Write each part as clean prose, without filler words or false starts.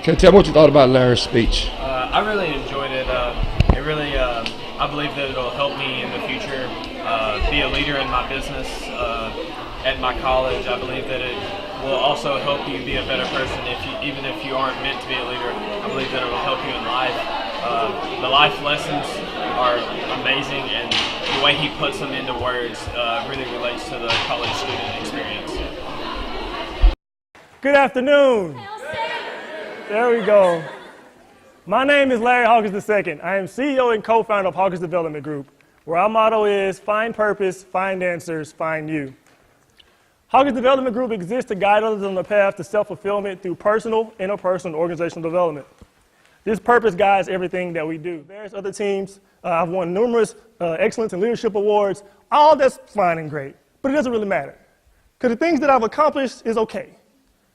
Okay, tell me what you thought about Larry's speech. I really enjoyed it. I believe that it'll help me in the future be a leader in my business at my college. I believe that it will also help you be a better person even if you aren't meant to be a leader. I believe that it will help you in life. The life lessons are amazing, and the way he puts them into words really relates to the college student experience. Good afternoon. There we go. My name is Larry Hawkins II. I am CEO and co-founder of Hawkins Development Group, where our motto is find purpose, find answers, find you. Hawkins Development Group exists to guide others on the path to self-fulfillment through personal, interpersonal, and organizational development. This purpose guides everything that we do. Various other teams, I've won numerous excellence and leadership awards. All that's fine and great, but it doesn't really matter. Because the things that I've accomplished is okay.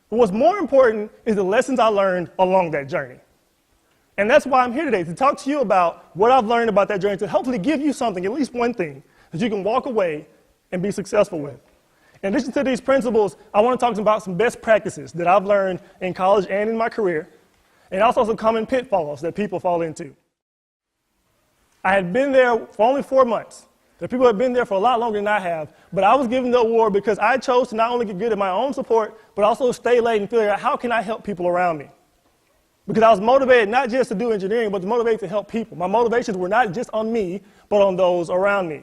But what's more important is the lessons I learned along that journey. And that's why I'm here today, to talk to you about what I've learned about that journey, to hopefully give you something, at least one thing, that you can walk away and be successful with. In addition to these principles, I want to talk about some best practices that I've learned in college and in my career, and also some common pitfalls that people fall into. I had been there for only 4 months. There are people who have been there for a lot longer than I have, but I was given the award because I chose to not only get good at my own support, but also stay late and figure out how can I help people around me. Because I was motivated not just to do engineering, but motivated to help people. My motivations were not just on me, but on those around me.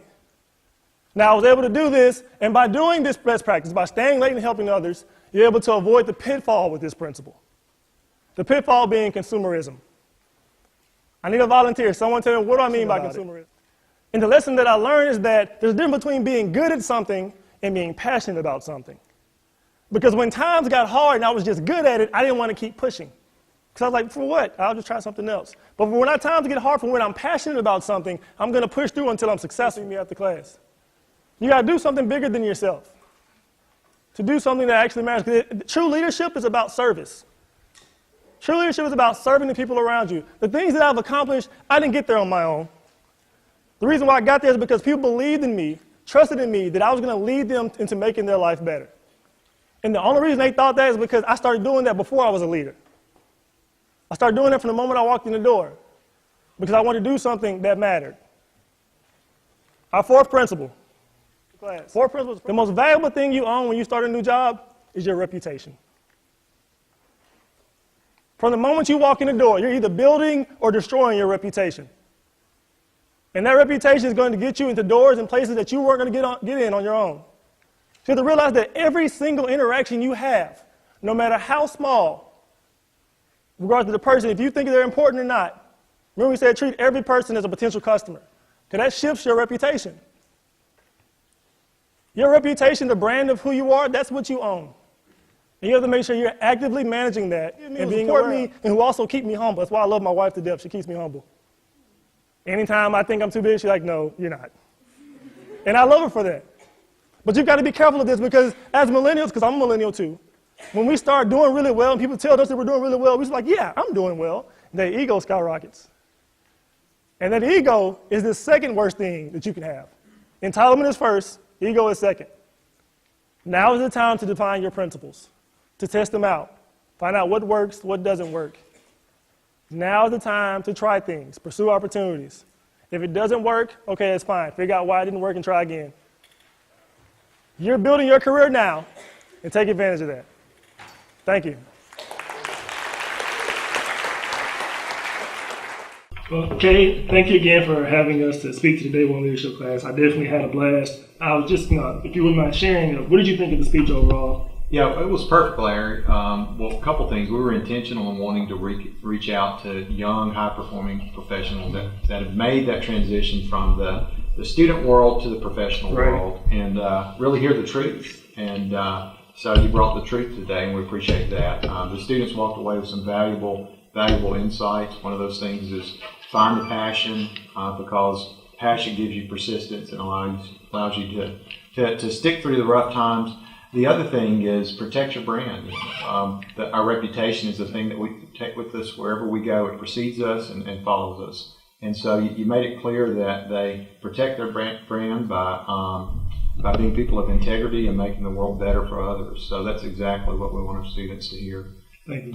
Now, I was able to do this, and by doing this best practice, by staying late and helping others, you're able to avoid the pitfall with this principle. The pitfall being consumerism. I need a volunteer. Someone tell me, what do I mean by consumerism? And the lesson that I learned is that there's a difference between being good at something and being passionate about something. Because when times got hard and I was just good at it, I didn't want to keep pushing. Because I was like, for what? I'll just try something else. But when times get hard, for when I'm passionate about something, I'm going to push through until I'm successful. Me after class. You got to do something bigger than yourself. To do something that actually matters. True leadership is about service. True leadership is about serving the people around you. The things that I've accomplished, I didn't get there on my own. The reason why I got there is because people believed in me, trusted in me, that I was going to lead them into making their life better. And the only reason they thought that is because I started doing that before I was a leader. I started doing that from the moment I walked in the door because I wanted to do something that mattered. Our fourth principle. Fourth principle. The most valuable thing you own when you start a new job is your reputation. From the moment you walk in the door, you're either building or destroying your reputation. And that reputation is going to get you into doors and places that you weren't going to get in on your own. So you have to realize that every single interaction you have, no matter how small, regardless of the person, if you think they're important or not, remember we said treat every person as a potential customer, because that shifts your reputation. Your reputation, the brand of who you are, that's what you own. And you have to make sure you're actively managing that and being support me and who also keep me humble. That's why I love my wife to death. She keeps me humble. Anytime I think I'm too big, she's like, no, you're not. And I love her for that. But you've got to be careful of this because as millennials, because I'm a millennial too, when we start doing really well and people tell us that we're doing really well, we're just like, yeah, I'm doing well. Their ego skyrockets. And that ego is the second worst thing that you can have. Entitlement is first, ego is second. Now is the time to define your principles, to test them out, find out what works, what doesn't work. Now is the time to try things, pursue opportunities. If it doesn't work, okay, it's fine. Figure out why it didn't work and try again. You're building your career now, and take advantage of that. Thank you. Okay, thank you again for having us to speak to the Day One Leadership class. I definitely had a blast. I was just, if you wouldn't mind sharing, what did you think of the speech overall? Yeah, it was perfect, Larry. Well, a couple things. We were intentional in wanting to reach out to young, high-performing professionals that have made that transition from the student world to the professional world and really hear the truth. And so you brought the truth today, and we appreciate that. The students walked away with some valuable insights. One of those things is find the passion because passion gives you persistence and allows you to stick through the rough times. The other thing is protect your brand. Our reputation is the thing that we take with us wherever we go. It precedes us and follows us. And so you made it clear that they protect their brand by being people of integrity and making the world better for others. So that's exactly what we want our students to hear. Thank you.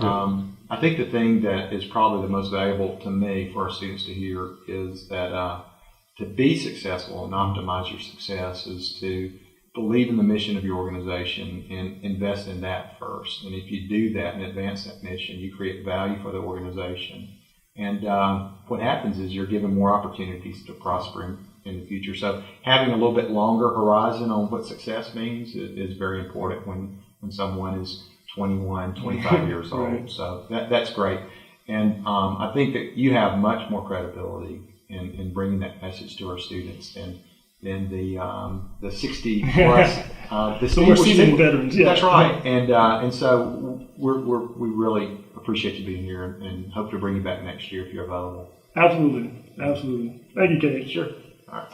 I think the thing that is probably the most valuable to me for our students to hear is that to be successful and optimize your success is to believe in the mission of your organization and invest in that first. And if you do that and advance that mission, you create value for the organization. And what happens is you're given more opportunities to prosper in the future. So having a little bit longer horizon on what success means is very important when someone is 21, 25 years old. Right. So that's great. And I think that you have much more credibility in bringing that message to our students than the 60 plus So we're seasoned veterans. Yeah. That's right. And so we really appreciate you being here and hope to bring you back next year if you're available. Absolutely. Thank you, Kate. Sure. All right.